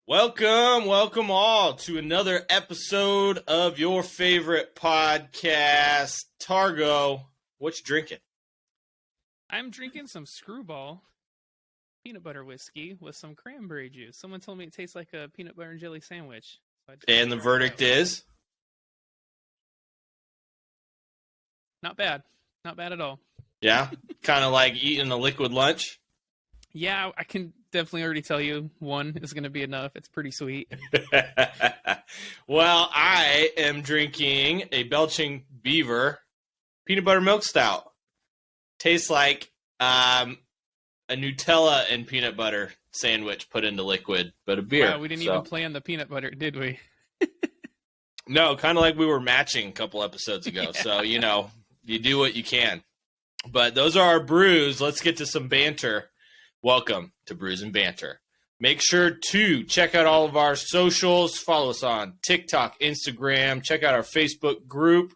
Welcome all to another episode of your favorite podcast, Targo. What you drinking? I'm drinking some Screwball peanut butter whiskey with some cranberry juice. Someone told me it tastes like a peanut butter and jelly sandwich. So And the verdict is? Not bad. Not bad at all. Yeah? Kind of like eating a liquid lunch? Yeah, I can definitely already tell you one is going to be enough. It's pretty sweet. Well, I am drinking a Belching Beaver peanut butter milk stout. Tastes like a Nutella and peanut butter sandwich put into liquid, but a beer. Wow, we didn't even plan the peanut butter, did we? No, kind of like we were matching a couple episodes ago. Yeah. So, you do what you can. But those are our brews. Let's get to some banter. Welcome to Brews and Banter. Make sure to check out all of our socials. Follow us on TikTok, Instagram. Check out our Facebook group.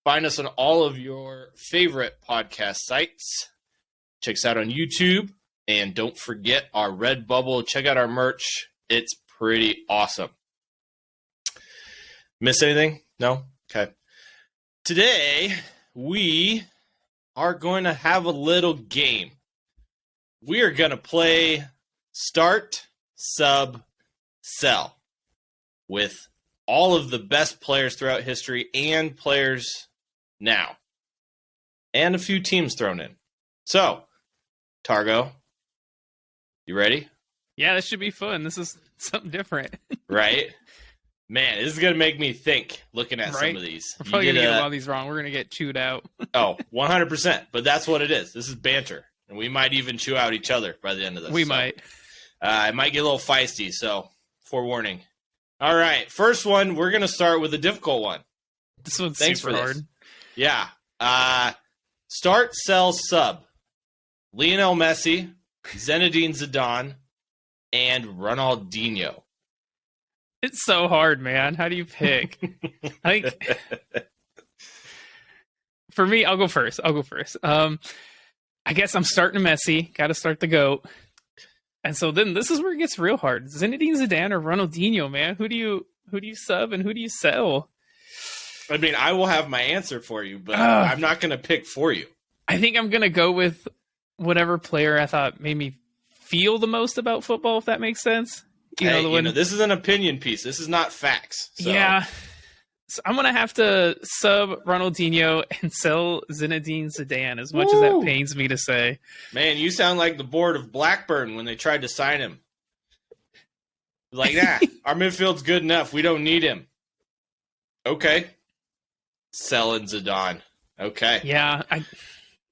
Find us on all of your favorite podcast sites. Check us out on YouTube. And don't forget our Redbubble. Check out our merch. It's pretty awesome. Miss anything? No? Okay. Today, we are going to have a little game. We are going to play Start, Sub, Sell with all of the best players throughout history and players now. And a few teams thrown in. So, Targo, you ready? Yeah, this should be fun. This is something different. Right? Man, this is going to make me think looking at some of these. We're probably going to get a lot of these wrong. We're going to get chewed out. Oh, 100%. But that's what it is. This is banter. And we might even chew out each other by the end of this. We might. It might get a little feisty, so forewarning. All right, first one, we're going to start with a difficult one. This one's super hard. Yeah. Start, sell, sub. Lionel Messi, Zinedine Zidane, and Ronaldinho. It's so hard, man. How do you pick? I think for me, I'll go first. I guess I'm starting Messi. Got to start the GOAT. And so then this is where it gets real hard. Zinedine Zidane or Ronaldinho, man. Who do you sub and who do you sell? I mean, I will have my answer for you, but I'm not going to pick for you. I think I'm going to go with whatever player I thought made me feel the most about football, if that makes sense. This is an opinion piece. This is not facts. So. Yeah. So I'm going to have to sub Ronaldinho and sell Zinedine Zidane, as much as that pains me to say. Man, you sound like the board of Blackburn when they tried to sign him. Like, our midfield's good enough. We don't need him. Okay. Selling Zidane. Okay. Yeah,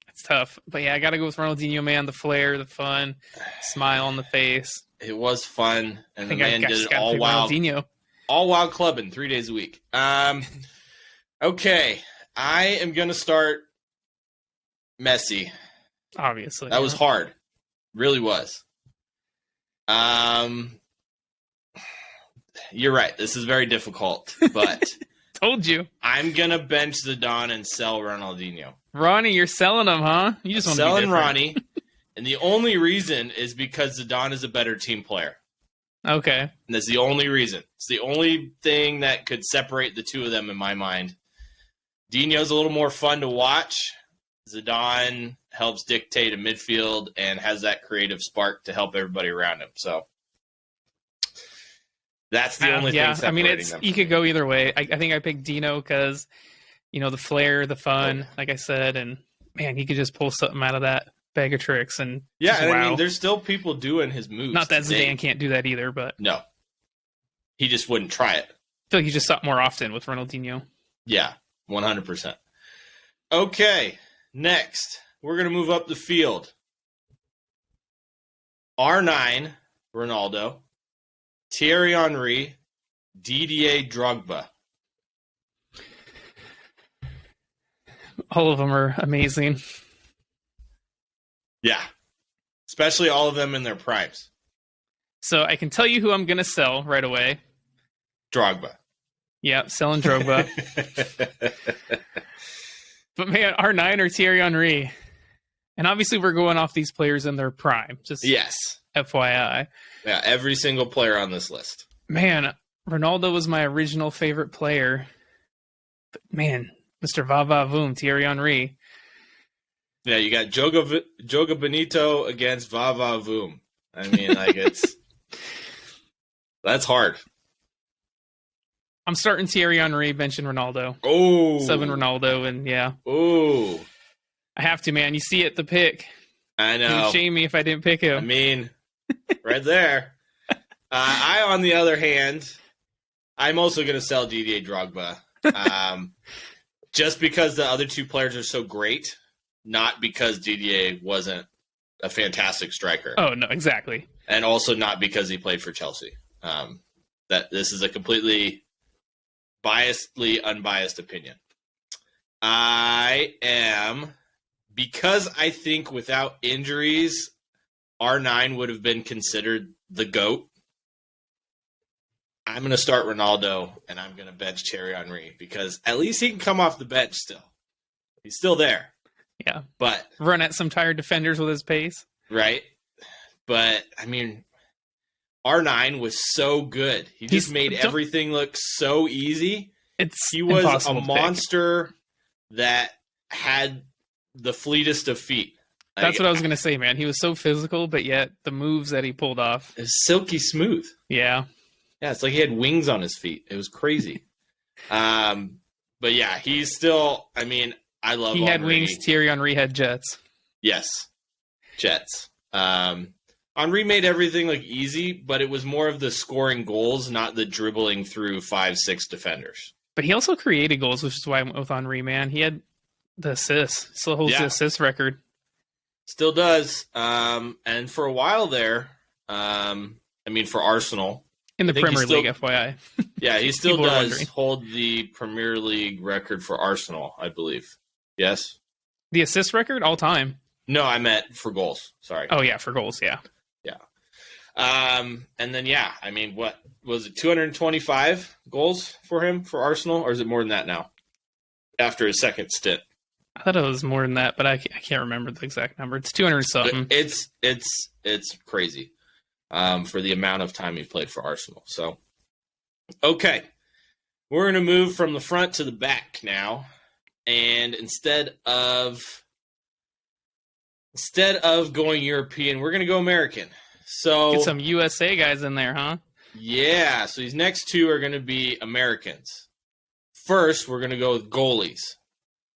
it's tough. But yeah, I got to go with Ronaldinho, man. The flair, the fun, smile on the face. It was fun. And the man did it all wild. Ronaldinho. All wild clubbing 3 days a week. Okay. I am going to start Messi. Obviously. That was hard. Really was. You're right. This is very difficult, but told you. I'm going to bench Zidane and sell Ronaldinho. Ronnie, you're selling him, huh? You just want to be selling Ronnie. And the only reason is because Zidane is a better team player. Okay. And that's the only reason. It's the only thing that could separate the two of them in my mind. Dino's a little more fun to watch. Zidane helps dictate a midfield and has that creative spark to help everybody around him. So that's the only thing separating them. You could go either way. I think I picked Dino because, the flair, the fun, like I said, and man, he could just pull something out of that bag of tricks. And I mean, there's still people doing his moves. Not that Zidane can't do that either, but no, he just wouldn't try it. I feel like he just saw it more often with Ronaldinho. Yeah, 100%. Okay, next we're gonna move up the field. R9 Ronaldo, Thierry Henry, Didier Drogba. All of them are amazing. Yeah, especially all of them in their primes. So I can tell you who I'm going to sell right away. Drogba. Yeah, selling Drogba. But man, R9 or Thierry Henry. And obviously we're going off these players in their prime. Yes. FYI. Yeah, every single player on this list. Man, Ronaldo was my original favorite player. But man, Mr. Vava Voom, Thierry Henry. Yeah, you got Joga Benito against Vava Voom. I mean, like, that's hard. I'm starting Thierry Henry, benching Ronaldo. Oh. Subbing Ronaldo, and yeah. Oh. I have to, man. You see it, the pick. I know. It would shame me if I didn't pick him. I mean, right there. I, on the other hand, I'm also going to sell Didier Drogba. Just because the other two players are so great, not because Didier wasn't a fantastic striker. Oh, no, exactly. And also not because he played for Chelsea. That this is a completely unbiased opinion. Because I think without injuries, R9 would have been considered the GOAT. I'm going to start Ronaldo, and I'm going to bench Thierry Henry because at least he can come off the bench still. He's still there. Yeah. But run at some tired defenders with his pace. Right. But, I mean, R9 was so good. He just made everything look so easy. He was a monster that had the fleetest of feet. That's what I was going to say, man. He was so physical, but yet the moves that he pulled off. It was silky smooth. Yeah. Yeah, it's like he had wings on his feet. It was crazy. But yeah, he's still, I mean, I love He had wings, Thierry Henry had jets. Yes. Jets. Henry made everything look easy, but it was more of the scoring goals, not the dribbling through 5-6 defenders. But he also created goals, which is why I went with Henry, man. He had the assists. Still holds the assist record. Still does. And for a while there, for Arsenal. In the Premier League, FYI. Yeah, he still does hold the Premier League record for Arsenal, I believe. Yes? The assist record all time? No, I meant for goals. Sorry. Oh, yeah, for goals, yeah. Yeah. And then, what was it, 225 goals for him for Arsenal? Or is it more than that now? After his second stint. I thought it was more than that, but I can't remember the exact number. It's 200-something. It's crazy. For the amount of time he played for Arsenal. So, okay. We're going to move from the front to the back now. And instead of going European, we're going to go American. So get some USA guys in there, huh? Yeah. So these next two are going to be Americans. First, we're going to go with goalies.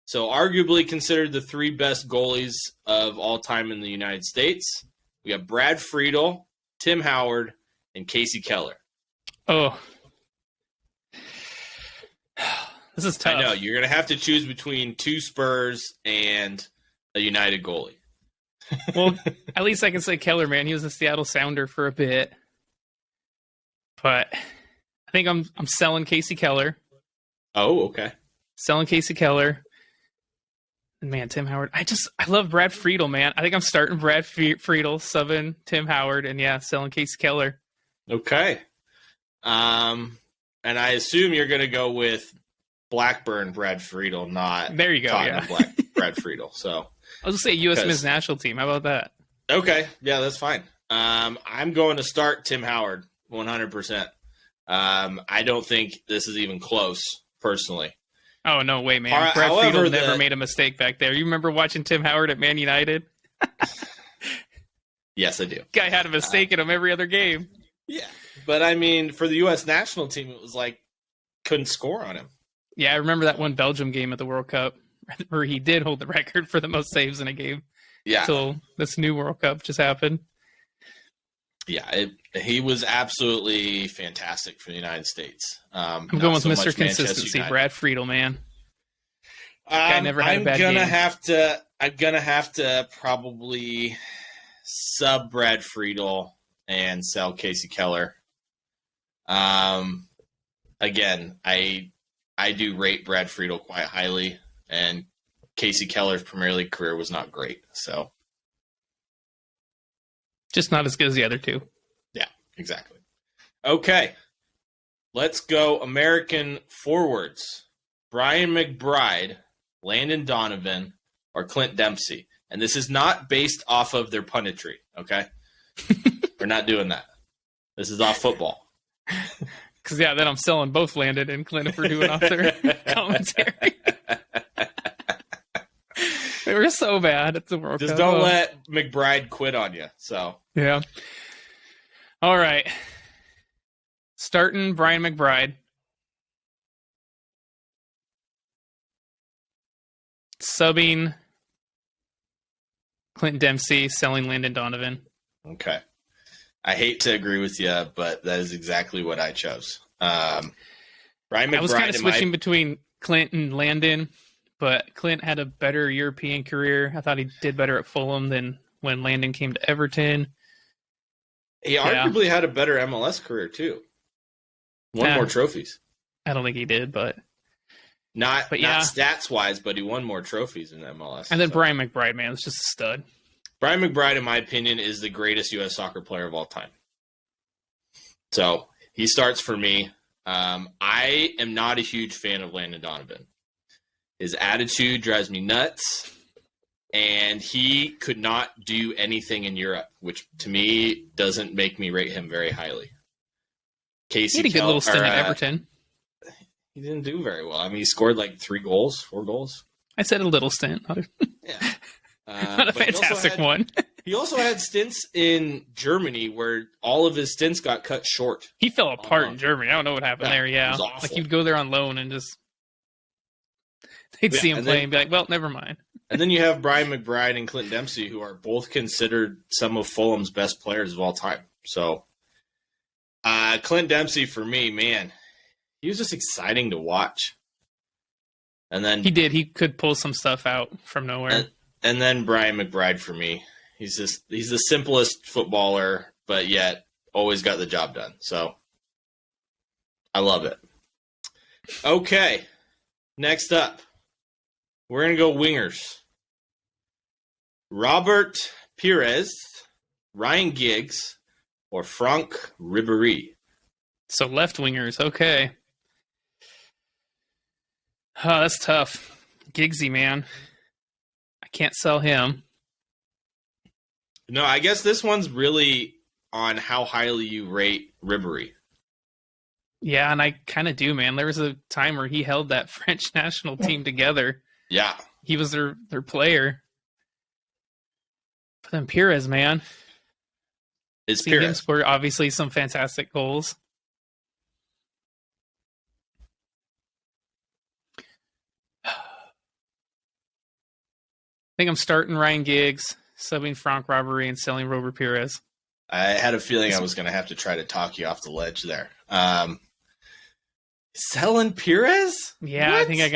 So arguably considered the three best goalies of all time in the United States. We got Brad Friedel, Tim Howard, and Casey Keller. Oh. This is tough. I know. You're going to have to choose between two Spurs and a United goalie. Well, at least I can say Keller, man. He was a Seattle Sounder for a bit. But I think I'm selling Casey Keller. Oh, okay. Selling Casey Keller. And man, Tim Howard. I love Brad Friedel, man. I think I'm starting Brad Friedel, subbing Tim Howard, and selling Casey Keller. Okay. And I assume you're going to go with Blackburn Brad Friedel, not there you go, Tottenham Brad Friedel. So I was going to say U.S. men's national team. How about that? Okay. Yeah, that's fine. I'm going to start Tim Howard 100%. I don't think this is even close, personally. Oh, no way, man. Brad Friedel never made a mistake back there. You remember watching Tim Howard at Man United? Yes, I do. Guy had a mistake in him every other game. Yeah. But, for the U.S. national team, it was like couldn't score on him. Yeah, I remember that one Belgium game at the World Cup where he did hold the record for the most saves in a game. Yeah. Until this new World Cup just happened. Yeah, he was absolutely fantastic for the United States. I'm going with Mr. Consistency, Brad Friedel, man. Guy never had a bad game. I'm gonna have to probably sub Brad Friedel and sell Casey Keller. Again, I do rate Brad Friedel quite highly, and Casey Keller's Premier League career was not great, so. Just not as good as the other two. Yeah, exactly. Okay. Let's go American forwards. Brian McBride, Landon Donovan, or Clint Dempsey. And this is not based off of their punditry, okay? We're not doing that. This is off football. Because, yeah, then I'm selling both Landon and Clint if we're doing off their commentary. They were so bad at the World Cup. Just don't let McBride quit on you. So yeah. All right. Starting Brian McBride. Subbing Clint Dempsey, selling Landon Donovan. Okay. I hate to agree with you, but that is exactly what I chose. Brian McBride. I was kind of switching between Clint and Landon, but Clint had a better European career. I thought he did better at Fulham than when Landon came to Everton. He arguably had a better MLS career too. Won more trophies. I don't think he did, but not stats wise, but he won more trophies in MLS. And then Brian McBride, man, it's just a stud. Brian McBride, in my opinion, is the greatest U.S. soccer player of all time. So he starts for me. I am not a huge fan of Landon Donovan. His attitude drives me nuts, and he could not do anything in Europe, which to me doesn't make me rate him very highly. Casey he had a good little stint at Everton. He didn't do very well. I mean, he scored like 4 goals. I said a little stint. Yeah. Not a fantastic one. He also had stints in Germany where all of his stints got cut short. He fell apart in Germany. I don't know what happened there. Yeah. Like he'd go there on loan and just they'd see him play and be like, well, never mind. And then you have Brian McBride and Clint Dempsey, who are both considered some of Fulham's best players of all time. So Clint Dempsey, for me, man, he was just exciting to watch. And then he could pull some stuff out from nowhere. And then Brian McBride, for me, he's the simplest footballer, but yet always got the job done. So I love it. Okay, next up, we're gonna go wingers. Robert Pires, Ryan Giggs, or Franck Ribéry. So left wingers, okay. Oh, that's tough. Giggsy, man. I can't sell him. No, I guess this one's really on how highly you rate Ribéry. Yeah, and I kind of do, man. There was a time where he held that French national team together. Yeah. He was their player. But then Pires, man. It's Seen him Pires. score obviously some fantastic goals. I think I'm starting Ryan Giggs, subbing Franck Ribéry, and selling Robert Pires. I had a feeling I was going to have to try to talk you off the ledge there. Selling Pires? Yeah, What? I think I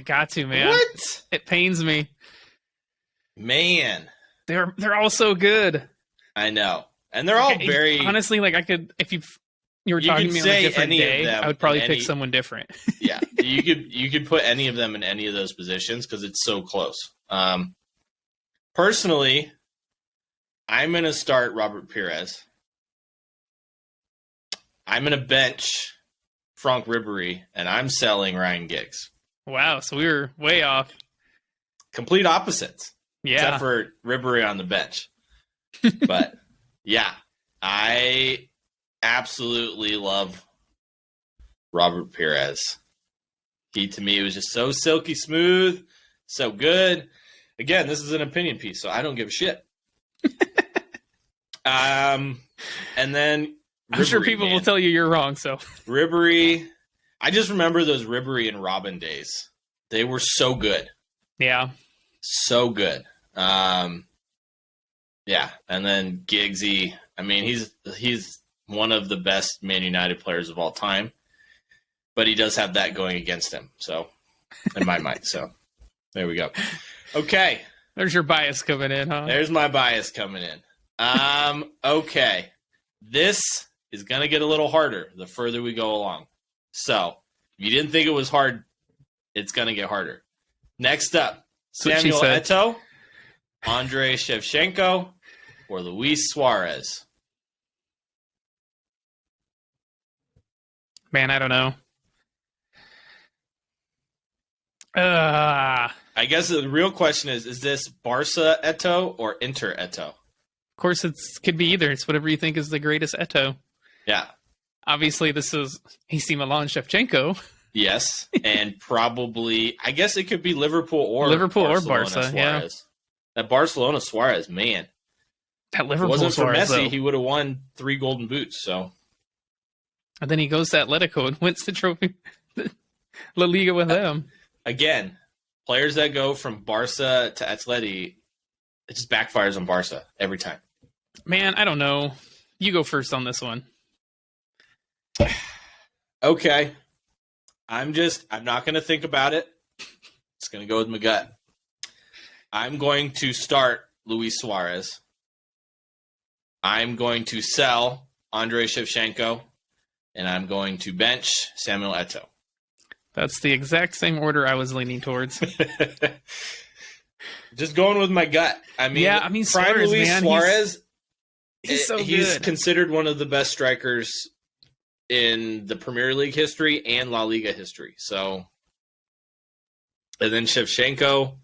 got to, man. What? It pains me. Man. They're all so good. I know. And they're all very... Honestly, like I could, if you were talking to me on a different day, I would probably pick someone different. Yeah, you could put any of them in any of those positions because it's so close. Personally, I'm going to start Robert Pires. I'm going to bench Franck Ribéry, and I'm selling Ryan Giggs. Wow, so we were way off. Complete opposites. Yeah. Except for Ribéry on the bench. But, yeah, I absolutely love Robert Pires. He, to me, was just so silky smooth, so good. Again, this is an opinion piece, so I don't give a shit. And then I'm sure people will tell you you're wrong, so. Ribéry, I just remember those Ribéry and Robin days. They were so good. Yeah. So good. Yeah, and then Giggsy, I mean, he's one of the best Man United players of all time, but he does have that going against him, so, in my mind. So, there we go. Okay. There's your bias coming in, huh? There's my bias coming in. Okay. This is going to get a little harder the further we go along. So, if you didn't think it was hard, it's going to get harder. Next up, Samuel Eto'o, Andrei Shevchenko, or Luis Suarez. Man, I don't know. I guess the real question is this Barca Eto'o or Inter Eto'o? course, it could be either. It's whatever you think is the greatest Eto. Yeah. Obviously, this is AC Milan Shevchenko. Yes, and probably I guess it could be Liverpool or Barca. Suarez. Yeah, That Barcelona Suarez, man. that Liverpool If it wasn't Suarez, for Messi, though. he would have won 3 Golden Boots. So, And then he goes to Atletico and wins the trophy, La Liga with them. again, players that go from Barca to Atleti, it just backfires on Barca every time. Man, I don't know. You go first on this one. Okay. I'm not going to think about it. It's going to go with my gut. I'm going to start Luis Suarez. I'm going to sell Andrei Shevchenko. And I'm going to bench Samuel Eto'o. That's the exact same order I was leaning towards. Just going with my gut. I mean, prime Suarez, Luis man, Suarez, he's so he's good. considered one of the best strikers in the Premier League history and La Liga history. So, and then Shevchenko.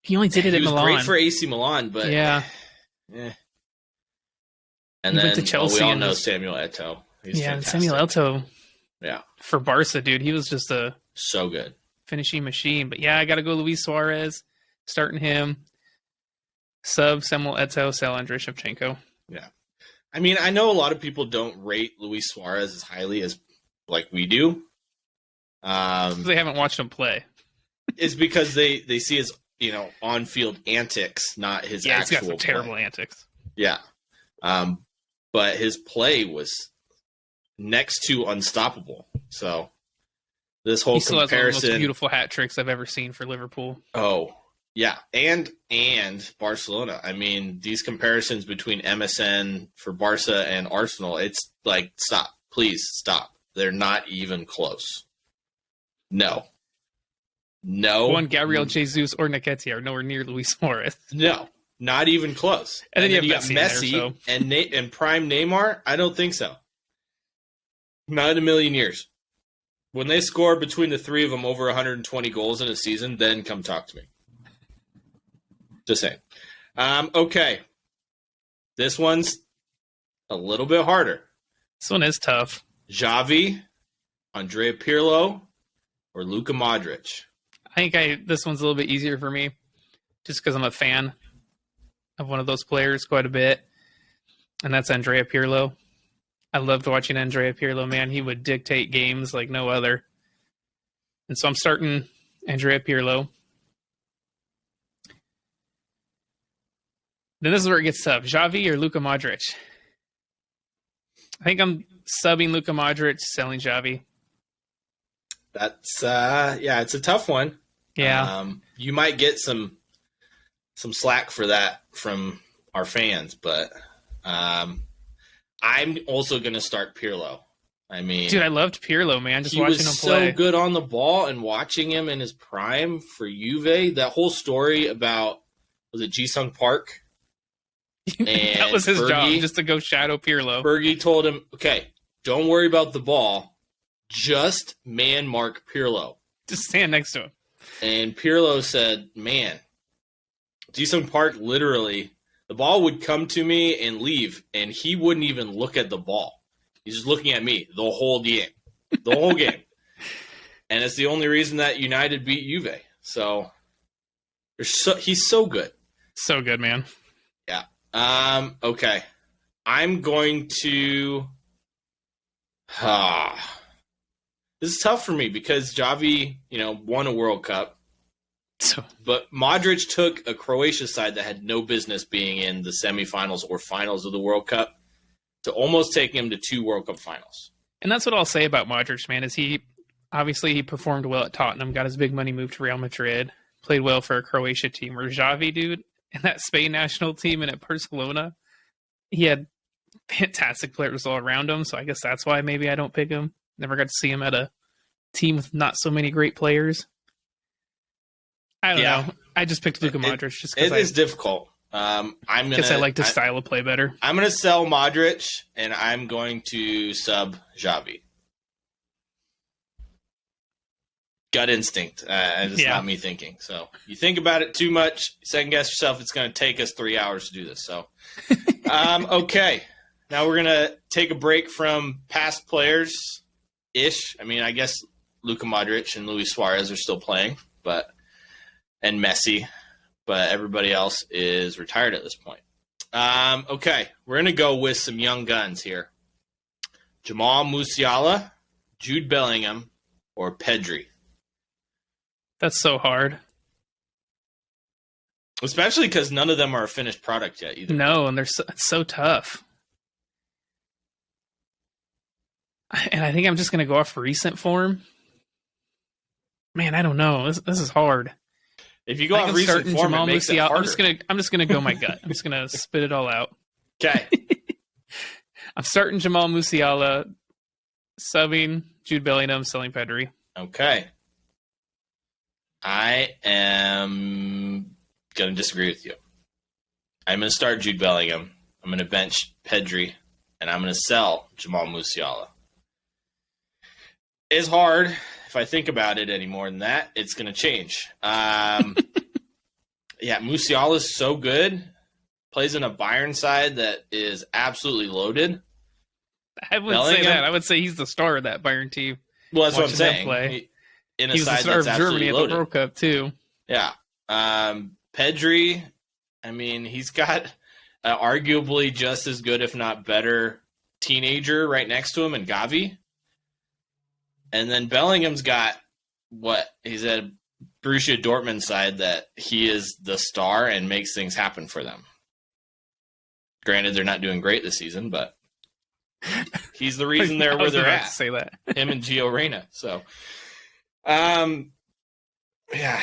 He only did it at Milan. Great for AC Milan, but yeah. And He then went to Chelsea we all and know was- Samuel Eto'o. He's and fantastic. Samuel Eto'o. Yeah, For Barca, dude, he was just a so good. finishing machine. But yeah, I got to go Luis Suarez, starting him. Sub Samuel Eto'o, sell Andrei Shevchenko. Yeah. I mean, I know a lot of people don't rate Luis Suarez as highly as like we do. They haven't watched him play. It's because they see his, on-field antics, not his Yeah, he's actual got some terrible play. antics. Yeah. But his play was next to unstoppable. So this whole He still has one of the comparison, most beautiful hat tricks I've ever seen for Liverpool. oh, yeah, and Barcelona. I mean, these comparisons between MSN for Barca and Arsenal, it's like, stop. Please stop. They're not even close. No. One Gabriel Jesus or Nketiah are nowhere near Luis Suarez. No. Not even close. And then you got have Messi Messi and prime Neymar. I don't think so. Not in a million years. When they score between the three of them over 120 goals in a season, then come talk to me. Just saying. Okay. This one's a little bit harder. This one is tough. Xavi, Andrea Pirlo, or Luka Modric? I think this one's a little bit easier for me just because I'm a fan of one of those players quite a bit, and that's Andrea Pirlo. I loved watching Andrea Pirlo, man. He would dictate games like no other. And so I'm starting Andrea Pirlo. Then this is where it gets tough. Xavi or Luka Modric? I think I'm subbing Luka Modric, selling Xavi. That's it's a tough one. Yeah. You might get some slack for that from our fans, but I'm also going to start Pirlo. I mean, dude, I loved Pirlo, man. Just he watching was him play. so good on the ball, and watching him in his prime for Juve. That whole story about, was it Ji-sung Park? That was his job, just to go shadow Pirlo. Fergie told him, okay, don't worry about the ball. Just man mark Pirlo. Just stand next to him. And Pirlo said, man, Ji-sung Park literally, the ball would come to me and leave, and he wouldn't even look at the ball. He's just looking at me the whole game. The whole game. And it's the only reason that United beat Juve. So, he's so good. So good, man. Yeah. Okay. I'm going to... This is tough for me because Xavi, won a World Cup. But Modric took a Croatia side that had no business being in the semifinals or finals of the World Cup to almost take him to 2 World Cup finals. And that's what I'll say about Modric, man, is he performed well at Tottenham, got his big money moved to Real Madrid, played well for a Croatia team. Where Xavi, dude, and that Spain national team and at Barcelona, he had fantastic players all around him. So I guess that's why maybe I don't pick him. Never got to see him at a team with not so many great players. I don't know. I just picked Luka Modric just because it is difficult. I like his style of play better. I'm going to sell Modric, and I'm going to sub Xavi. gut instinct. It's not me thinking. So you think about it too much, second guess yourself. It's going to take us 3 hours to do this. So, okay. Now we're going to take a break from past players-ish. I mean, I guess Luka Modric and Luis Suarez are still playing, and Messi, but everybody else is retired at this point. Okay, we're going to go with some young guns here. Jamal Musiala, Jude Bellingham, or Pedri. That's so hard. Especially because none of them are a finished product yet either. No, and it's so tough. And I think I'm just going to go off recent form. Man, I don't know. This is hard. If you go off recent form, it makes it harder. I'm just gonna go my gut. I'm just gonna spit it all out. Okay. I'm starting Jamal Musiala, subbing Jude Bellingham, selling Pedri. Okay. I am going to disagree with you. I'm going to start Jude Bellingham. I'm going to bench Pedri, and I'm going to sell Jamal Musiala. It's hard. If I think about it any more than that, it's going to change. Yeah, Musiala is so good. Plays in a Bayern side that is absolutely loaded. I wouldn't say that. I would say he's the star of that Bayern team. Well, that's what I'm saying. In a he was side the star that's of Germany loaded. at the World Cup, too. Yeah. Pedri, I mean, he's got arguably just as good, if not better, teenager right next to him in Gavi. And then Bellingham's got he's at Borussia Dortmund side that he is the star and makes things happen for them. Granted, they're not doing great this season, but he's the reason they're where they're at. To say that. Him and Gio Reyna. So, yeah,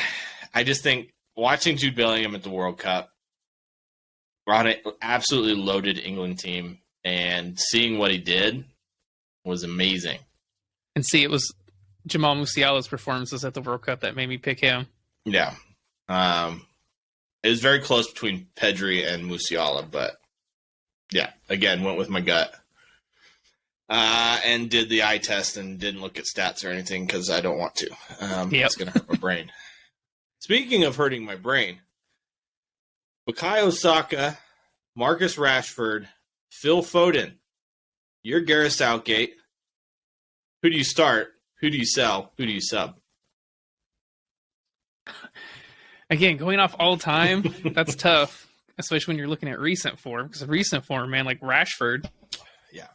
I just think watching Jude Bellingham at the World Cup, we're on an absolutely loaded England team, and seeing what he did was amazing. And see, it was Jamal Musiala's performances at the World Cup that made me pick him. Yeah. It was very close between Pedri and Musiala, but yeah, again, went with my gut. And did the eye test and didn't look at stats or anything because I don't want to. It's going to hurt my brain. Speaking of hurting my brain, Bukayo Saka, Marcus Rashford, Phil Foden, you're Gareth Southgate. Who do you start? Who do you sell? Who do you sub? Again, going off all time, that's tough, especially when you're looking at recent form. Because recent form, man, like Rashford. Yeah.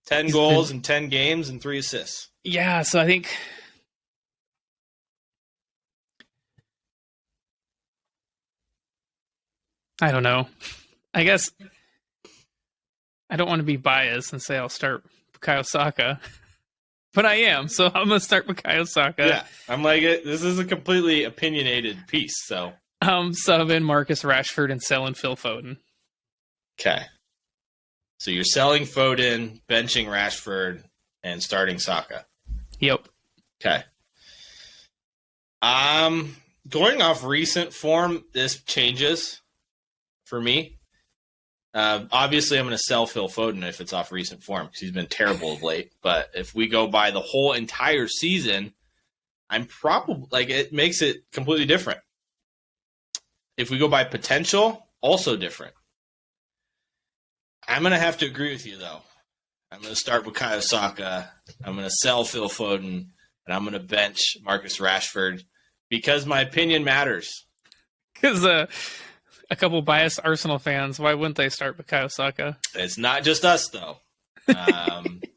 10 goals in 10 games and 3 assists. Yeah, so I think I don't know. I guess I don't want to be biased and say I'll start Bukayo Saka. But I am, so I'm going to start Bukayo Saka. Yeah, I'm like, this is a completely opinionated piece, so. Subbing Marcus Rashford and selling Phil Foden. Okay. So you're selling Foden, benching Rashford, and starting Saka. Yep. Okay. Going off recent form, this changes for me. Obviously, I'm going to sell Phil Foden if it's off recent form because he's been terrible of late. But if we go by the whole entire season, I'm probably it makes it completely different. If we go by potential, also different. I'm going to have to agree with you, though. I'm going to start Bukayo Saka. I'm going to sell Phil Foden, and I'm going to bench Marcus Rashford because my opinion matters. Because a couple biased Arsenal fans, why wouldn't they start Bukayo Saka? It's not just us, though.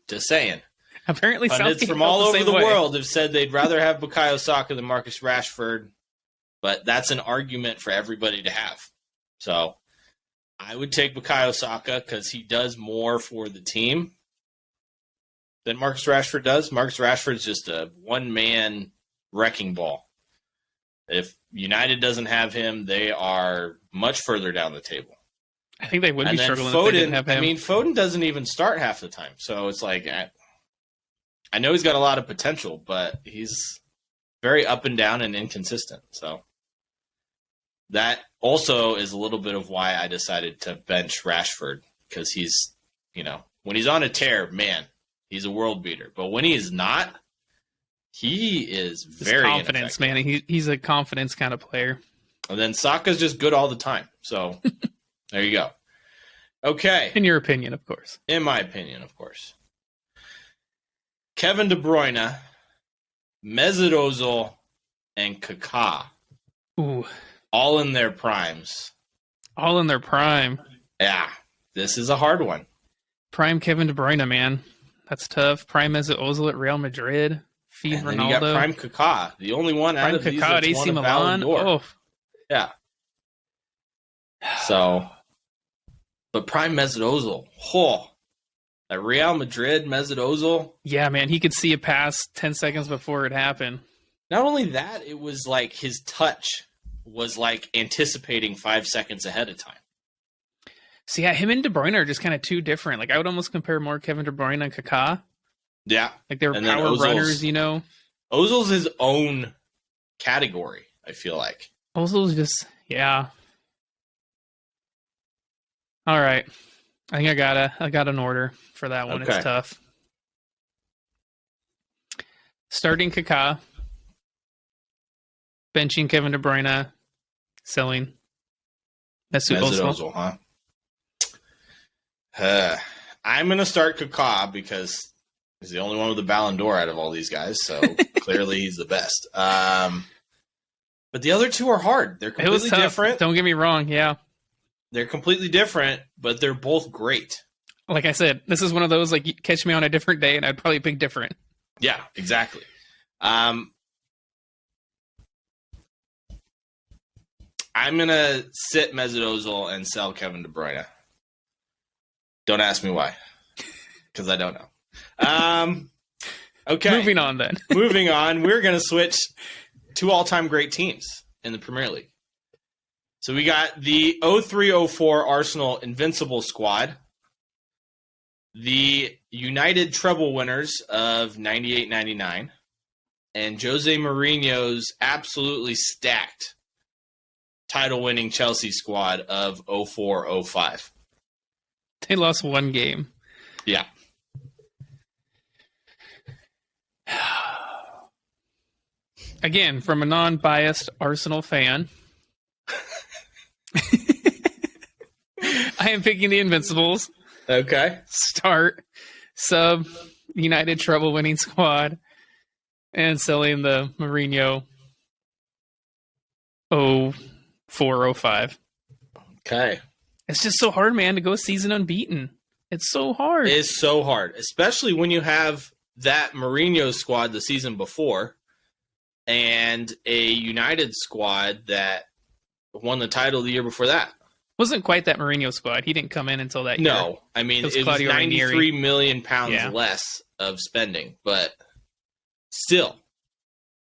Just saying. Apparently, pundits from all over the world have said they'd rather have Bukayo Saka than Marcus Rashford, but that's an argument for everybody to have. So I would take Bukayo Saka because he does more for the team than Marcus Rashford does. Marcus Rashford's just a one-man wrecking ball. If United doesn't have him, they are much further down the table. I think they would be struggling Foden, if they didn't have him. I mean, Foden doesn't even start half the time. So it's like, I know he's got a lot of potential, but he's very up and down and inconsistent. So that also is a little bit of why I decided to bench Rashford because he's, when he's on a tear, man, he's a world beater. But when he is not, He is His very confidence, ineffective. man. He's a confidence kind of player. And then Saka's just good all the time. So there you go. Okay. In your opinion, of course. In my opinion, of course. Kevin De Bruyne, Mesut Ozil, and Kaká. Ooh. All in their primes. All in their prime. Yeah. This is a hard one. Prime Kevin De Bruyne, man. That's tough. Prime Mesut Ozil at Real Madrid. Feed And then Ronaldo. you got Prime Kaká, the only one out Prime of these Kaká at that's AC won a Ballon Milan. d'Or. Oh. Yeah. So, but Prime Mesut Ozil. Oh, at Real Madrid, Mesut Ozil. Yeah, man. He could see a pass 10 seconds before it happened. Not only that, it was like his touch was like anticipating 5 seconds ahead of time. So yeah, him and De Bruyne are just kind of too different. Like I would almost compare more Kevin De Bruyne and Kaká. Yeah. Like they were And then power Ozil's- runners, you know. Ozil's his own category, I feel like. Ozil's just yeah. All right. I think I got an order for that one. Okay. It's tough. Starting Kaká, benching Kevin De Bruyne, selling Mesut Ozil. Ozil, huh? I'm going to start Kaká because he's the only one with the Ballon d'Or out of all these guys, so clearly he's the best. But the other two are hard. They're It was completely tough. different. Don't get me wrong. Yeah. They're completely different, but they're both great. Like I said, this is one of those, like, you catch me on a different day and I'd probably pick different. Yeah, exactly. I'm going to sit Mesut Ozil and sell Kevin De Bruyne. Don't ask me why, because I don't know. Okay. Moving on then. Moving on, we're going to switch two all-time great teams in the Premier League. So we got the 03-04 Arsenal Invincible squad, the United treble winners of 98-99, and Jose Mourinho's absolutely stacked title-winning Chelsea squad of 04-05. They lost one game. Yeah. Again, from a non-biased Arsenal fan, I am picking the Invincibles. Okay. Start, sub, United treble winning squad, and selling the Mourinho 04-05. Okay. It's just so hard, man, to go a season unbeaten. It's so hard. It's so hard, especially when you have that Mourinho squad the season before and a United squad that won the title the year before that. Wasn't quite that Mourinho squad. He didn't come in until that year. No, I mean, it was Claudio 93 Ranieri. million pounds Yeah. less of spending, but still,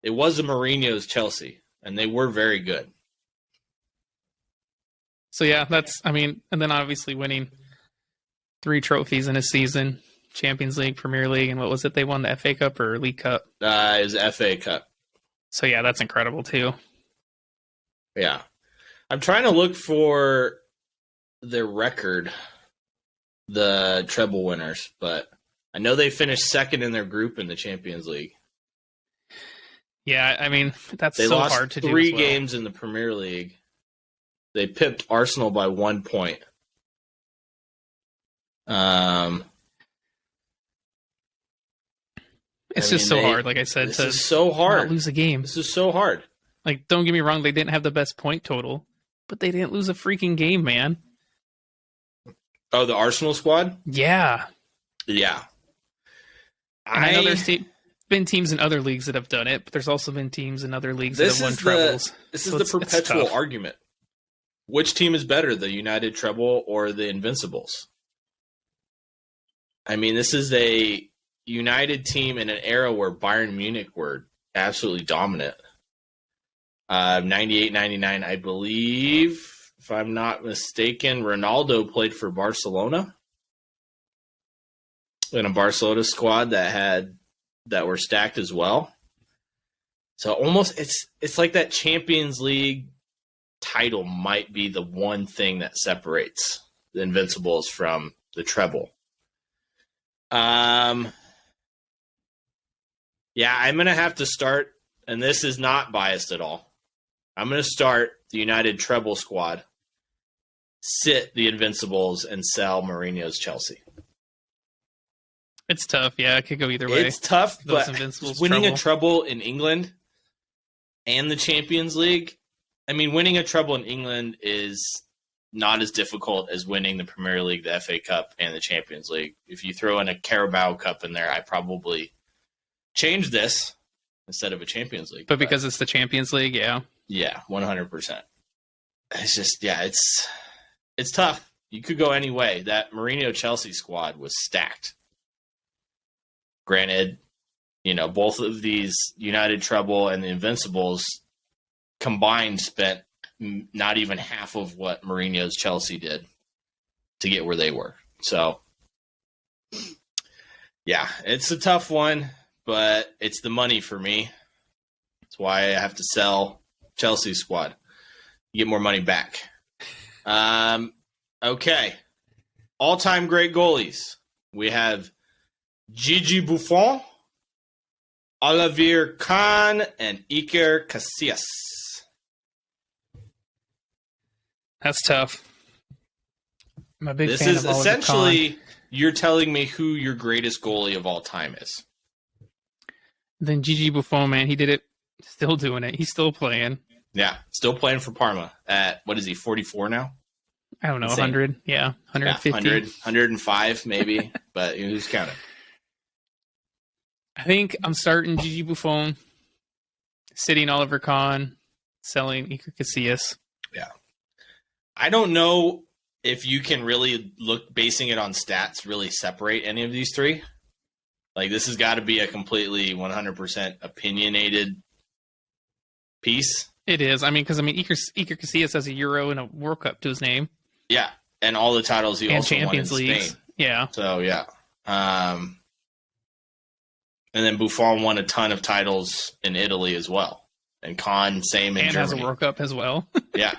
it was a Mourinho's Chelsea, and they were very good. So yeah, and then obviously winning 3 trophies in a season, Champions League, Premier League, and what was it? They won the FA Cup or League Cup. It was FA Cup. So yeah, that's incredible too. Yeah. I'm trying to look for their record, the treble winners, but I know they finished second in their group in the Champions League. Yeah, I mean, that's They so lost hard to do. 3 as well. games in the Premier League. They pipped Arsenal by 1 point. It's I just mean, so hard, like I said, This to is so not hard. lose a game. This is so hard. Like, don't get me wrong, they didn't have the best point total, but they didn't lose a freaking game, man. Oh, the Arsenal squad? Yeah. Yeah. And I know there's been teams in other leagues that have done it, but there's also been teams in other leagues that have won trebles. This So is the it's perpetual tough. argument. Which team is better, the United treble or the Invincibles? I mean, this is a United team in an era where Bayern Munich were absolutely dominant. 98-99, I believe, if I'm not mistaken, Ronaldo played for Barcelona in a Barcelona squad that were stacked as well. So almost it's like that Champions League title might be the one thing that separates the Invincibles from the treble. Yeah, Yeah, I'm going to have to start, and this is not biased at all. I'm going to start the United Treble squad, sit the Invincibles, and sell Mourinho's Chelsea. It's tough. Yeah, it could go either way. It's tough, Those but Invincibles winning trouble. a treble in England and the Champions League, I mean, winning a treble in England is not as difficult as winning the Premier League, the FA Cup, and the Champions League. If you throw in a Carabao Cup in there, I probably change this instead of a Champions League. But because it's the Champions League, yeah. Yeah, 100%. It's just, yeah, it's tough. You could go any way. That Mourinho Chelsea squad was stacked. Granted, you know, both of these United Treble and the Invincibles combined spent not even half of what Mourinho's Chelsea did to get where they were. So, yeah, it's a tough one, but it's the money for me. That's why I have to sell Chelsea squad. You get more money back. Okay. All-time great goalies. We have Gigi Buffon, Olivier Kahn, and Iker Casillas. That's tough. I'm a big This fan is of Oliver essentially, Kahn. you're telling me who your greatest goalie of all time is. Then Gigi Buffon, man, he did it. Still doing it. He's still playing. Yeah, still playing for Parma at, what is he, 44 now? I don't know, Insane. 100. Yeah, 150. Yeah, 100, 105 maybe, but who's counting? I think I'm starting Gigi Buffon, sitting Oliver Kahn, selling Iker Casillas. Yeah. I don't know if you can really basing it on stats, really separate any of these three. Like, this has got to be a completely 100% opinionated piece. It is. I mean, because Iker Casillas has a Euro and a World Cup to his name. Yeah, and all the titles he and also Champions won in Leagues. Spain. Yeah. So, yeah. And then Buffon won a ton of titles in Italy as well. And Kahn, same in and Germany. has a World Cup as well. Yeah.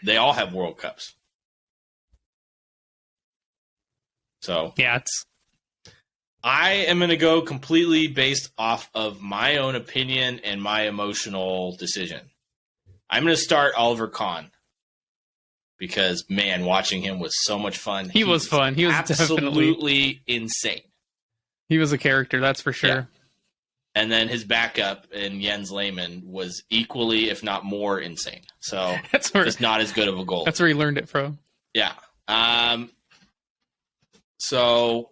They all have World Cups. So, yeah, I am going to go completely based off of my own opinion and my emotional decision. I'm going to start Oliver Kahn because, man, watching him was so much fun. He was fun. He was absolutely insane. He was a character, that's for sure. Yeah. And then his backup in Jens Lehmann was equally, if not more, insane. So that's where, just not as good of a goal. That's where he learned it from. Yeah. So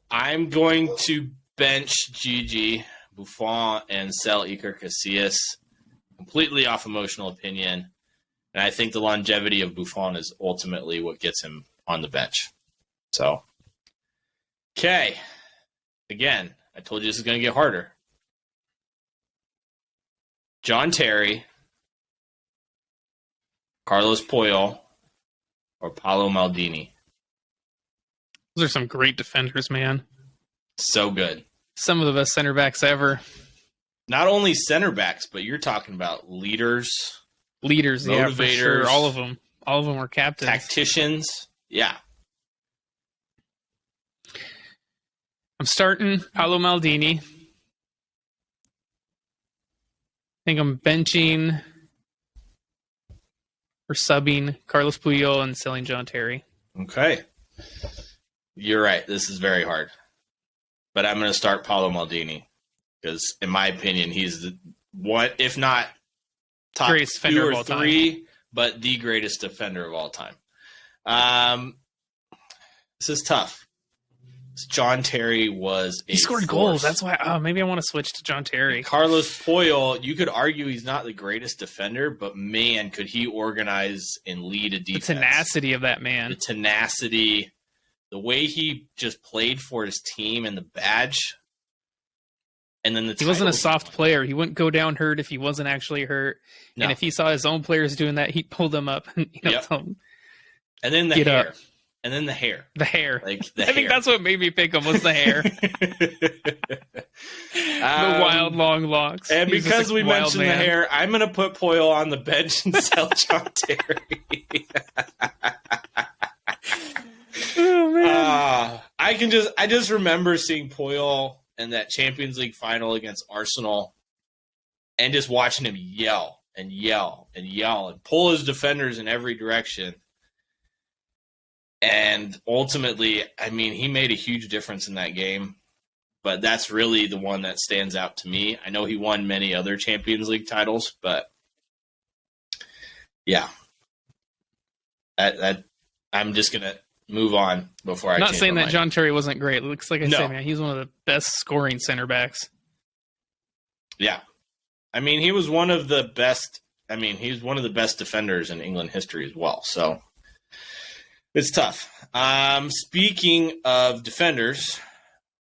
I'm going to bench Gigi Buffon and sell Iker Casillas completely off emotional opinion. And I think the longevity of Buffon is ultimately what gets him on the bench. So, okay. Again, I told you this is going to get harder. John Terry, Carlos Puyol, or Paolo Maldini. Those are some great defenders, man. So good. Some of the best center backs ever. Not only center backs, but you're talking about leaders, motivators, yeah, for sure. All of them were captains. Tacticians, yeah. I'm starting Paolo Maldini. I think I'm benching or subbing Carlos Puyol and selling John Terry. Okay. You're right. This is very hard. But I'm going to start Paolo Maldini because, in my opinion, he's the one, if not top greatest defender 2 or of all 3, time. But the greatest defender of all time. This is tough. John Terry was a He scored force. goals. That's why maybe I want to switch to John Terry. Carlos Puyol, you could argue he's not the greatest defender, but man, could he organize and lead a defense. The tenacity of that man. The tenacity, the way he just played for his team and the badge. And then he wasn't a soft player. He wouldn't go down hurt if he wasn't actually hurt. No. And if he saw his own players doing that, he'd pull them up and tell them, and then the get hair. up. And then the hair. The hair. Like the I think that's what made me pick him was the hair. The wild long locks. And because we mentioned man. the hair, I'm going to put Puyol on the bench and sell John Terry. Oh man. I just remember seeing Puyol in that Champions League final against Arsenal and just watching him yell and yell and yell and pull his defenders in every direction. And ultimately, I mean, he made a huge difference in that game. But that's really the one that stands out to me. I know he won many other Champions League titles, but yeah. I'm just going to move on before I Not change saying my that mind. John Terry wasn't great. It looks like I No. said, man, he's one of the best scoring center backs. Yeah. I mean, he was one of the best. I mean, he's one of the best defenders in England history as well. So it's tough. Speaking of defenders,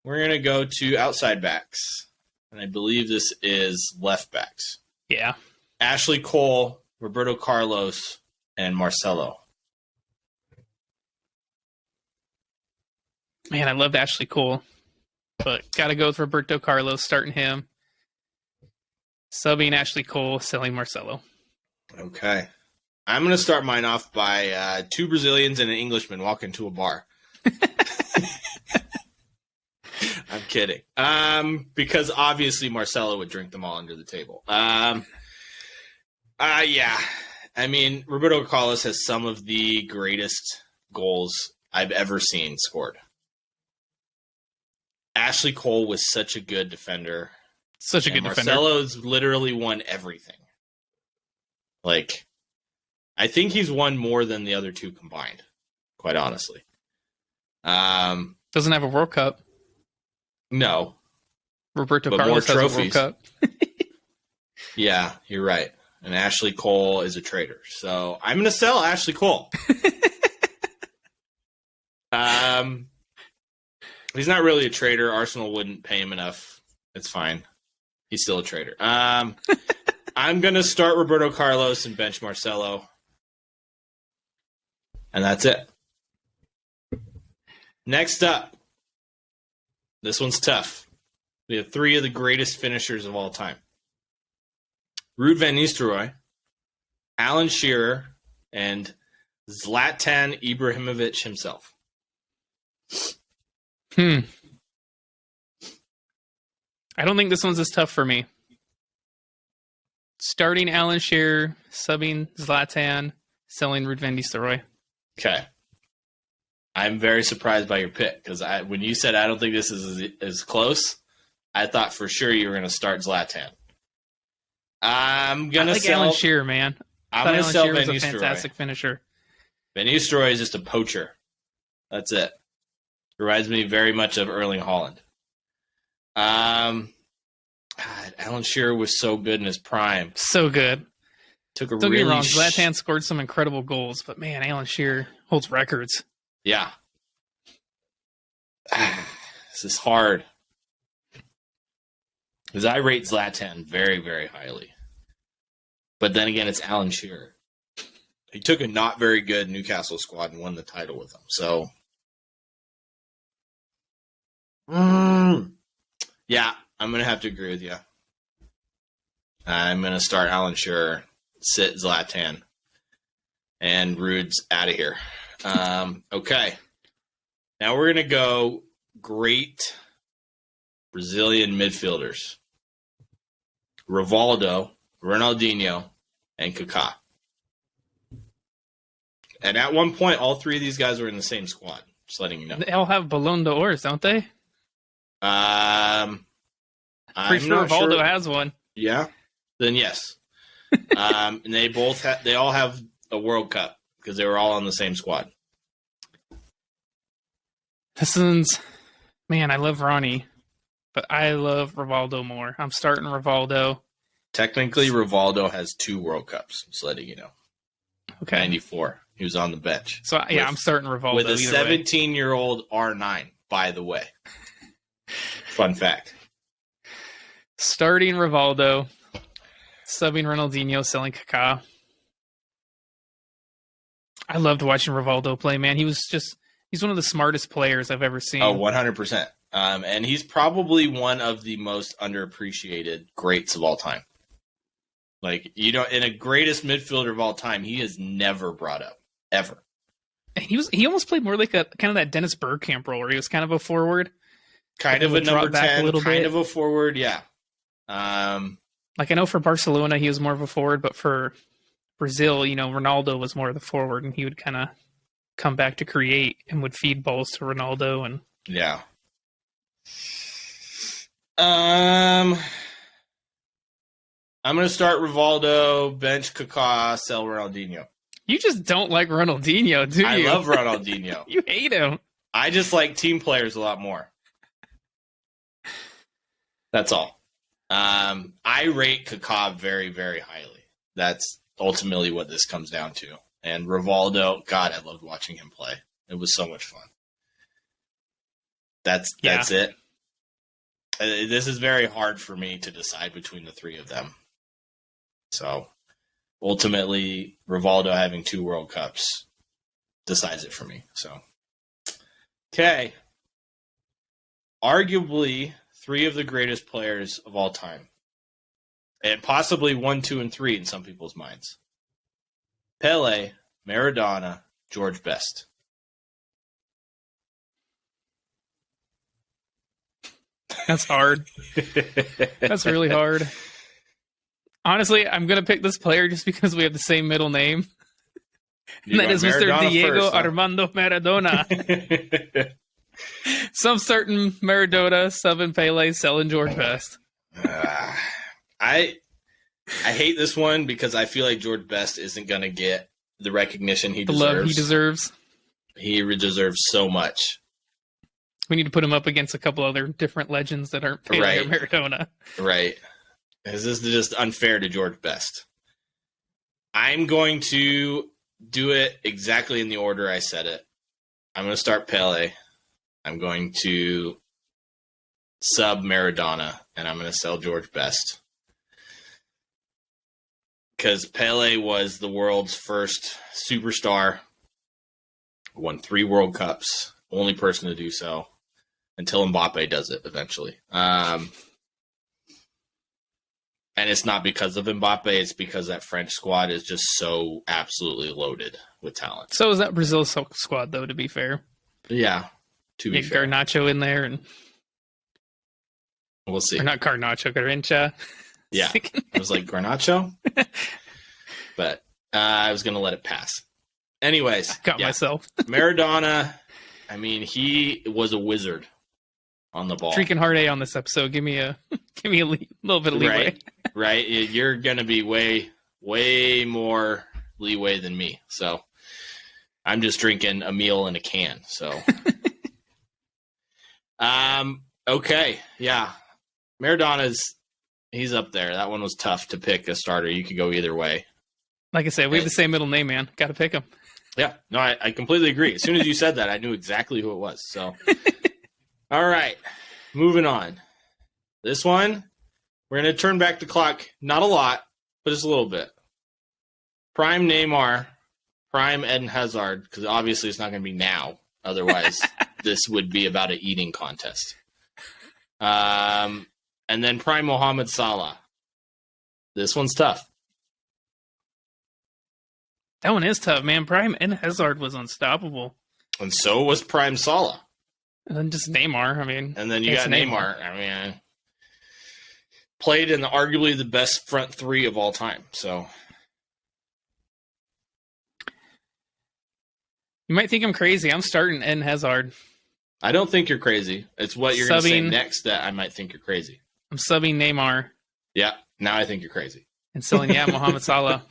we're going to go to outside backs. And I believe this is left backs. Yeah. Ashley Cole, Roberto Carlos, and Marcelo. Man, I loved Ashley Cole. But got to go with Roberto Carlos, starting him. Subbing Ashley Cole, selling Marcelo. Okay. I'm going to start mine off by two Brazilians and an Englishman walking to a bar. I'm kidding. Because obviously Marcelo would drink them all under the table. Yeah. I mean, Roberto Carlos has some of the greatest goals I've ever seen scored. Ashley Cole was such a good defender. Such a good defender. Marcelo's literally won everything. Like, I think he's won more than the other two combined, quite honestly. Doesn't have a World Cup. No. Roberto But Carlos more has a World trophies. Cup. Yeah, you're right. And Ashley Cole is a traitor. So I'm going to sell Ashley Cole. He's not really a traitor. Arsenal wouldn't pay him enough. It's fine. He's still a traitor. I'm going to start Roberto Carlos and bench Marcelo. And that's it. Next up. This one's tough. We have three of the greatest finishers of all time. Ruud van Nistelrooy, Alan Shearer, and Zlatan Ibrahimovic himself. I don't think this one's as tough for me. Starting Alan Shearer, subbing Zlatan, selling Ruud van Nistelrooy. Okay. I'm very surprised by your pick because when you said I don't think this is as close, I thought for sure you were going to start Zlatan. I'm going to sell Alan Shearer, man. I'm going to sell Van was a Nistelrooy. fantastic finisher. Van Nistelrooy is just a poacher. That's it. Reminds me very much of Erling Haaland. God, Alan Shearer was so good in his prime. So good. Took a Don't really get me wrong, Zlatan scored some incredible goals, but man, Alan Shearer holds records. Yeah. This is hard. Because I rate Zlatan very, very highly. But then again, it's Alan Shearer. He took a not very good Newcastle squad and won the title with them. So, yeah, I'm going to have to agree with you. I'm going to start Alan Shearer, sit Zlatan, and Ruud's out of here. Okay. Now we're going to go great Brazilian midfielders. Rivaldo, Ronaldinho, and Kaká. And at one point, all three of these guys were in the same squad. Just letting you know. They all have Ballon d'Ors, don't they? I'm Pretty sure not Rivaldo has one. Yeah. Then yes. And they all have a World Cup because they were all on the same squad. This one's, man, I love Ronnie, but I love Rivaldo more. I'm starting Rivaldo. Technically, Rivaldo has 2 World Cups. Just letting you know. Okay. 94. He was on the bench. So, yeah, I'm starting Rivaldo. With a 17-year-old R9, by the way. Fun fact. Starting Rivaldo, subbing Ronaldinho, selling Kaká. I loved watching Rivaldo play, man. He's one of the smartest players I've ever seen. Oh, 100%. And he's probably one of the most underappreciated greats of all time. Like, in a greatest midfielder of all time, he is never brought up. Ever. And he almost played more like a kind of that Dennis Bergkamp role where he was kind of a forward. Kind of a Would drop number back 10, a little kind bit. of a forward, yeah. Like, I know for Barcelona, he was more of a forward, but for Brazil, you know, Ronaldo was more of the forward, and he would kind of come back to create and would feed balls to Ronaldo. And yeah. I'm going to start Rivaldo, bench Kaká, sell Ronaldinho. you just don't like Ronaldinho, do you? I love Ronaldinho. You hate him. I just like team players a lot more. That's all. I rate Kaká very, very highly. That's ultimately what this comes down to. And Rivaldo, God, I loved watching him play. It was so much fun. That's it. This is very hard for me to decide between the three of them. So ultimately, Rivaldo having 2 World Cups decides it for me. So, okay. Arguably 3 of the greatest players of all time. And possibly 1, 2, and 3 in some people's minds. Pele, Maradona, George Best. That's hard. That's really hard. Honestly, I'm going to pick this player just because we have the same middle name. And that is Mr. Diego Armando Maradona. Some certain Maradona, subbing Pele, selling George Best. I hate this one because I feel like George Best isn't going to get the recognition he deserves. The love he deserves. He deserves so much. We need to put him up against a couple other different legends that aren't Pele or Maradona. Right. This is just unfair to George Best. I'm going to do it exactly in the order I said it. I'm going to start Pele. I'm going to sub Maradona, and I'm going to sell George Best. Because Pele was the world's first superstar, won 3 World Cups, only person to do so, until Mbappe does it eventually. And it's not because of Mbappe, it's because that French squad is just so absolutely loaded with talent. So is that Brazil squad, though, to be fair. Yeah, to be fair. Garnacho in there. And we'll see. Or not Garnacho, Garrincha. Yeah, I was like, Garnacho? But I was going to let it pass. Anyways. I got myself. Maradona, I mean, he was a wizard on the ball. Freaking hard A on this episode. Give me a little bit of leeway. Right. You're going to be way more leeway than me. So I'm just drinking a meal in a can. So, okay. Yeah. He's up there. That one was tough to pick a starter. You could go either way. Like I said, we have the same middle name, man. Got to pick him. Yeah. No, I completely agree. As soon as you said that, I knew exactly who it was. So, all right. Moving on. This one, we're going to turn back the clock. Not a lot, but just a little bit. Prime Neymar, prime Eden Hazard, because obviously it's not going to be now. Otherwise, this would be about an eating contest. And then prime Mohamed Salah. This one's tough. That one is tough, man. Prime Eden Hazard was unstoppable. And so was prime Salah. And then just Neymar. I mean, and then you got Neymar. I mean, played in arguably the best front 3 of all time. So you might think I'm crazy. I'm starting Eden Hazard. I don't think you're crazy. It's what you're going to say next that I might think you're crazy. I'm subbing Neymar. Yeah, now I think you're crazy. And selling Mohamed Salah.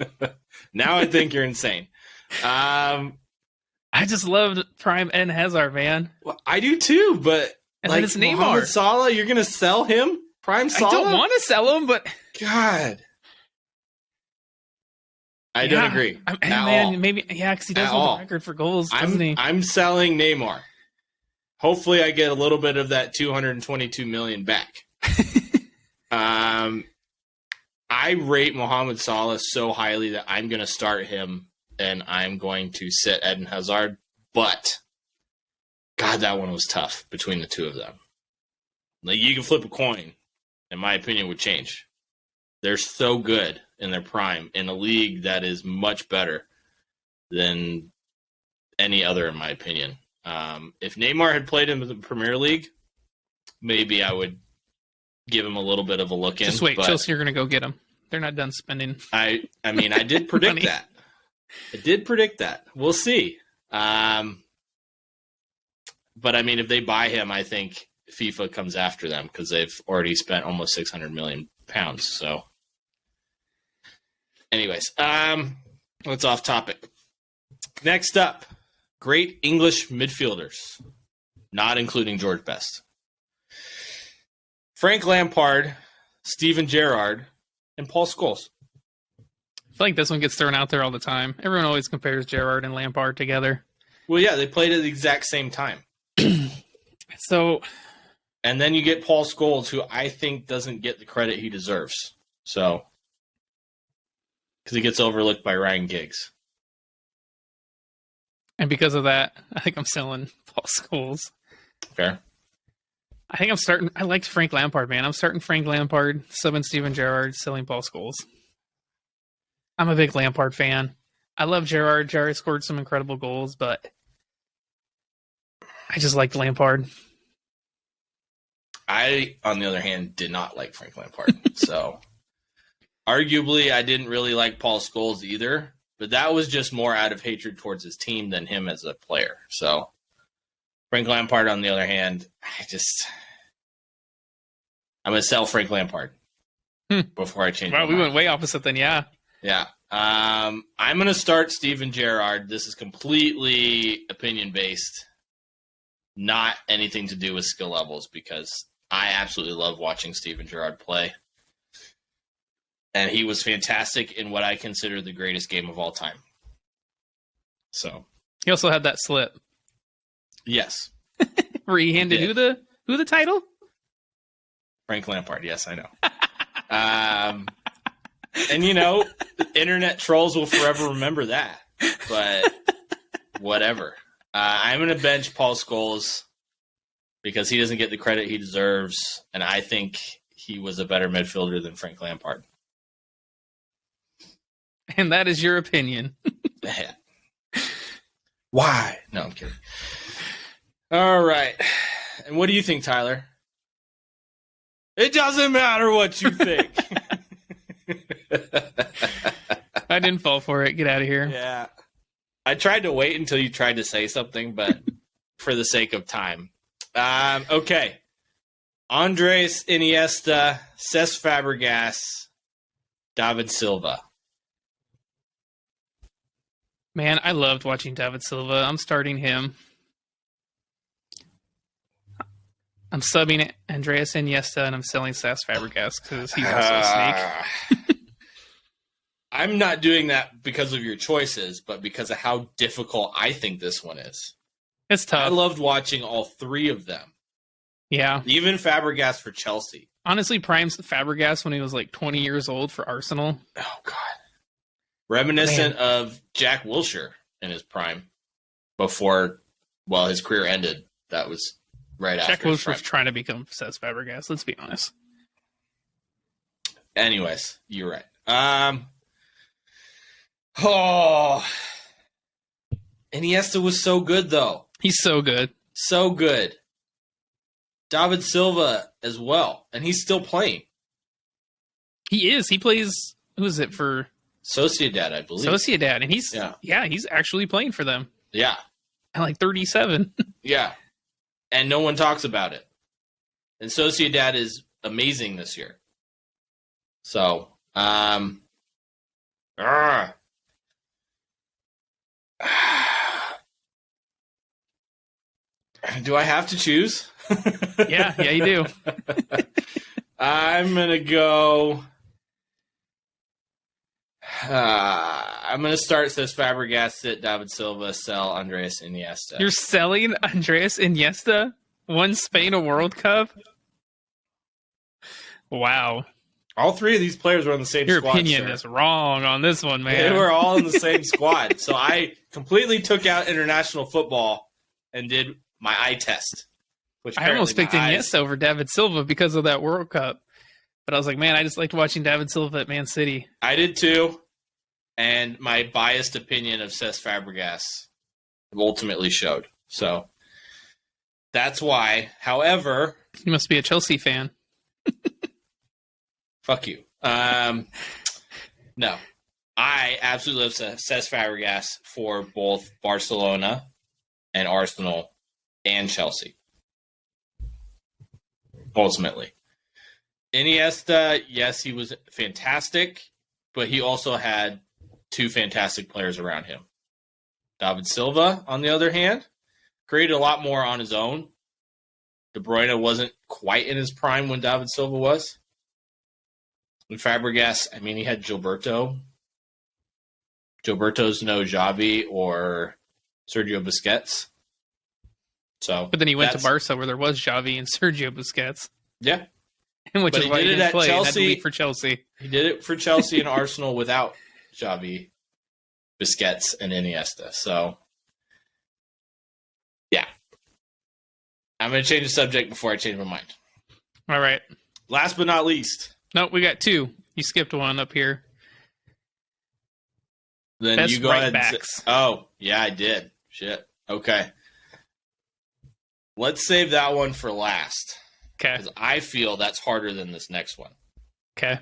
Now I think you're insane. I just loved prime Eden Hazard, man. Well, I do too, but and like it's Neymar. Mohamed Salah, you're going to sell him? Prime Salah? I don't want to sell him, but God. I don't agree. Man, maybe because he does hold the record for goals, doesn't he? I'm selling Neymar. Hopefully I get a little bit of that $222 million back. I rate Mohamed Salah so highly that I'm going to start him and I'm going to sit Eden Hazard. But, God, that one was tough between the two of them. Like, you can flip a coin, and my opinion would change. They're so good in their prime in a league that is much better than any other, in my opinion. If Neymar had played in the Premier League, maybe I would give him a little bit of a look in. Just wait, but Chelsea are going to go get him. They're not done spending. I mean, I did predict money. that. I did predict that. We'll see. But I mean, if they buy him, I think FIFA comes after them because they've already spent almost 600 million pounds. So, anyways, let's off topic. Next up, great English midfielders, not including George Best. Frank Lampard, Steven Gerrard, and Paul Scholes. I feel like this one gets thrown out there all the time. Everyone always compares Gerrard and Lampard together. Well, yeah, they played at the exact same time. So, and then you get Paul Scholes, who I think doesn't get the credit he deserves. So, because he gets overlooked by Ryan Giggs. and because of that, I think I'm selling Paul Scholes. Fair. I think I'm starting. I liked Frank Lampard, man. I'm starting Frank Lampard, subbing Steven Gerrard, selling Paul Scholes. I'm a big Lampard fan. I love Gerrard. Gerrard scored some incredible goals, but I just liked Lampard. I, on the other hand, did not like Frank Lampard. So, arguably, I didn't really like Paul Scholes either. But that was just more out of hatred towards his team than him as a player. So, Frank Lampard, on the other hand, I'm going to sell Frank Lampard before I change my Wow, we mind. went way opposite then, yeah. Yeah. I'm going to start Steven Gerrard. This is completely opinion-based, not anything to do with skill levels, because I absolutely love watching Steven Gerrard play. And he was fantastic in what I consider the greatest game of all time. So, He also had that slip yes. where he handed He who the title? Frank Lampard, yes, I know. And, you know, internet trolls will forever remember that. But whatever. I'm going to bench Paul Scholes because he doesn't get the credit he deserves. And I think he was a better midfielder than Frank Lampard. And that is your opinion. Why? No, I'm kidding. All right. And what do you think, Tyler? It doesn't matter what you think. I didn't fall for it. Get out of here. Yeah. I tried to wait until you tried to say something, but for the sake of time. Okay. Andres Iniesta, Cesc Fabregas, David Silva. Man, I loved watching David Silva. I'm starting him. I'm subbing Andreas Iniesta, and I'm selling Cesc Fabregas because he's also a snake. I'm not doing that because of your choices, but because of how difficult I think this one is. It's tough. I loved watching all three of them. Yeah. Even Fabregas for Chelsea. Honestly, Prime's Fabregas when he was like 20 years old for Arsenal. Oh, God. Reminiscent of Jack Wilshere in his prime before, well, his career ended. That was right after. Jack Wilshere was trying to become Cesc Fabregas, let's be honest. Anyways, you're right. Oh, Iniesta was so good, though. He's so good. So good. David Silva as well. And he's still playing. He is. He plays, who is it for? Sociedad, I believe. Sociedad. And he's, he's actually playing for them. Yeah. At like 37. Yeah. And no one talks about it. And Sociedad is amazing this year. So, do I have to choose? Yeah, you do. I'm going to go. I'm going to start Cesc Fabregas, sit David Silva, sell Andreas Iniesta. You're selling Andreas Iniesta? Won Spain a World Cup? Wow. All three of these players were on the same Your squad. Your opinion is wrong on this one, man. They were all in the same squad. So I completely took out international football and did my eye test. Which I almost picked Iniesta over David Silva because of that World Cup. But I was like, man, I just liked watching David Silva at Man City. I did too. And my biased opinion of Cesc Fabregas ultimately showed. So That's why. However, You must be a Chelsea fan. fuck you. No. I absolutely love Cesc Fabregas for both Barcelona and Arsenal and Chelsea. Ultimately. Iniesta, yes, he was fantastic, but he also had two fantastic players around him. David Silva, on the other hand, created a lot more on his own. De Bruyne wasn't quite in his prime when David Silva was. And Fabregas, I mean, he had Gilberto. Gilberto's no Xavi or Sergio Busquets. So, But then he went to Barca where there was Xavi and Sergio Busquets. Yeah. Which is why he didn't play. Chelsea. Had to leave for Chelsea. He did it for Chelsea and Arsenal without Xavi, Busquets, and Iniesta. So, yeah. I'm going to change the subject before I change my mind. All right. Last but not least. No, we got two. You skipped one up here. Then Best you go right ahead backs. and oh, yeah, I did. Shit. Okay. Let's save that one for last. Okay. Because I feel that's harder than this next one. Okay.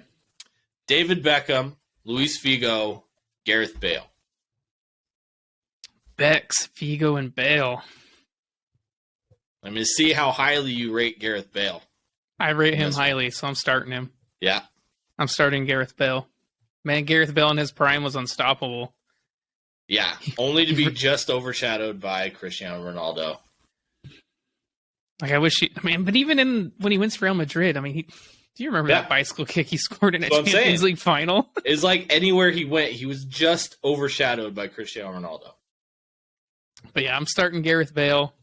David Beckham, Luis Figo, Gareth Bale. Bex, Figo, and Bale. I'm going to see how highly you rate Gareth Bale. I rate him highly, so I'm starting him. Yeah. I'm starting Gareth Bale. Man, Gareth Bale in his prime was unstoppable. Yeah. Only to be just overshadowed by Cristiano Ronaldo. Like, I wish he... I mean, but even when he went to Real Madrid, I mean, do you remember that bicycle kick he scored in a Champions League final? It's like anywhere he went, he was just overshadowed by Cristiano Ronaldo. But yeah, I'm starting Gareth Bale.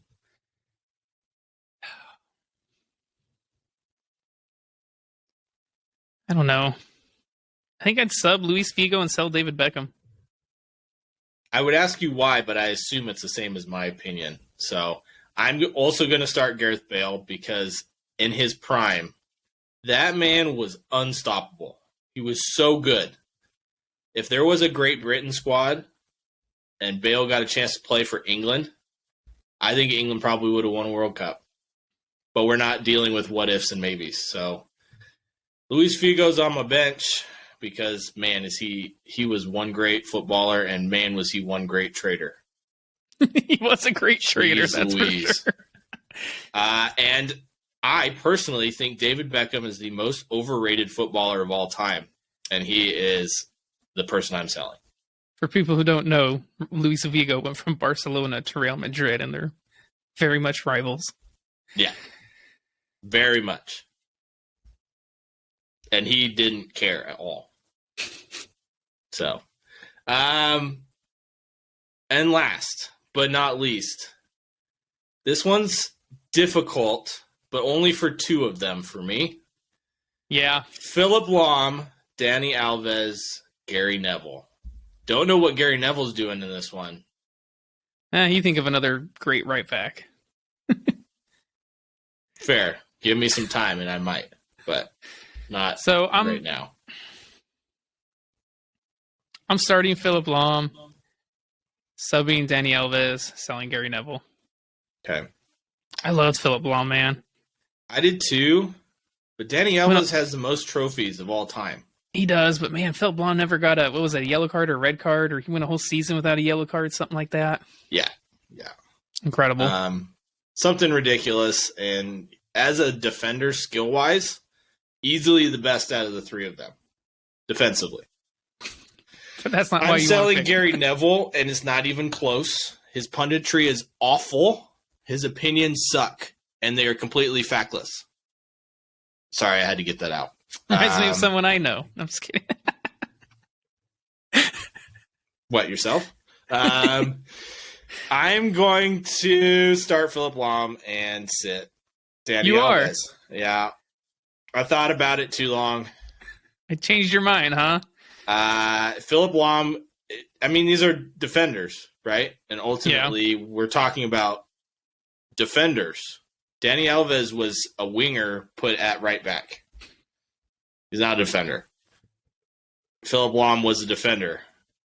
I don't know. I think I'd sub Luis Figo and sell David Beckham. I would ask you why, but I assume it's the same as my opinion. So I'm also going to start Gareth Bale because in his prime, that man was unstoppable. He was so good. If there was a Great Britain squad and Bale got a chance to play for England, I think England probably would have won a World Cup. But we're not dealing with what ifs and maybes. So Luis Figo's on my bench because, man, he was one great footballer and, man, was he one great trader. He was a great trader, that's Louise. For sure. And I personally think David Beckham is the most overrated footballer of all time, and he is the person I'm selling. For people who don't know, Luis Figo went from Barcelona to Real Madrid, and they're very much rivals. Yeah, very much. And he didn't care at all. So, and last but not least, this one's difficult, but only for two of them for me. Yeah. Philip Lahm, Dani Alves, Gary Neville. Don't know what Gary Neville's doing in this one. You think of another great right back. Fair. Give me some time and I might, but not right now. I'm starting Philip Lahm, subbing Dani Alves, selling Gary Neville. Okay. I loved Philip Lahm, man. I did too, but Dani Alves has the most trophies of all time. He does, but man, Philip Lahm never got a yellow card or a red card, or he went a whole season without a yellow card, something like that. Yeah. Incredible. Something ridiculous, and as a defender, skill-wise, easily the best out of the three of them, defensively. But that's not why I'm selling Gary Neville, and it's not even close. His punditry is awful. His opinions suck, and they are completely factless. Sorry, I had to get that out. Reminds me of someone I know. I'm just kidding. What, yourself? I'm going to start Philip Lahm and sit Dani Alves. Yeah. I thought about it too long. It changed your mind, huh? Philip Lahm, I mean, these are defenders, right? And ultimately, we're talking about defenders. Dani Alves was a winger put at right back. He's not a defender. Philip Lahm was a defender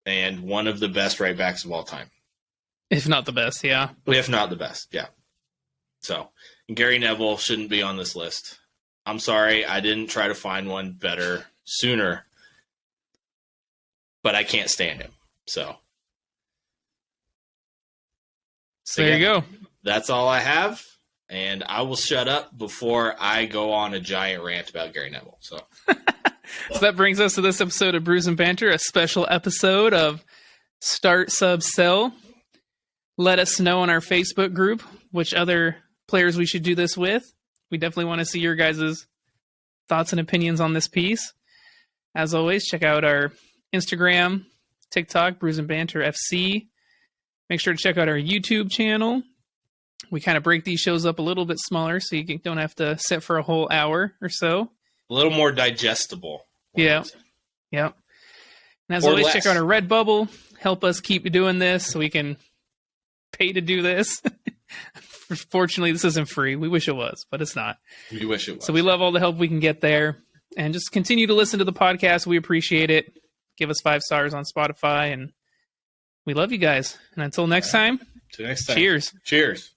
and one of the best right backs of all time. If not the best, yeah. If not the best, yeah. So Gary Neville shouldn't be on this list. I'm sorry, I didn't try to find one better sooner, but I can't stand him. So there you go. That's all I have, and I will shut up before I go on a giant rant about Gary Neville. So that brings us to this episode of Brews and Banter, a special episode of Start, Sub, Sell. Let us know on our Facebook group which other players we should do this with. We definitely want to see your guys' thoughts and opinions on this piece. As always, check out our Instagram, TikTok, Brews and Banter FC. Make sure to check out our YouTube channel. We kind of break these shows up a little bit smaller so you don't have to sit for a whole hour or so. A little more digestible. Yeah. Yep. And as always, check out our Redbubble. Help us keep doing this so we can pay to do this. Fortunately, this isn't free. We wish it was, but it's not. We wish it was. So we love all the help we can get there. And just continue to listen to the podcast. We appreciate it. Give us 5 stars on Spotify. And we love you guys. And until next time, Till next time. Cheers. Cheers.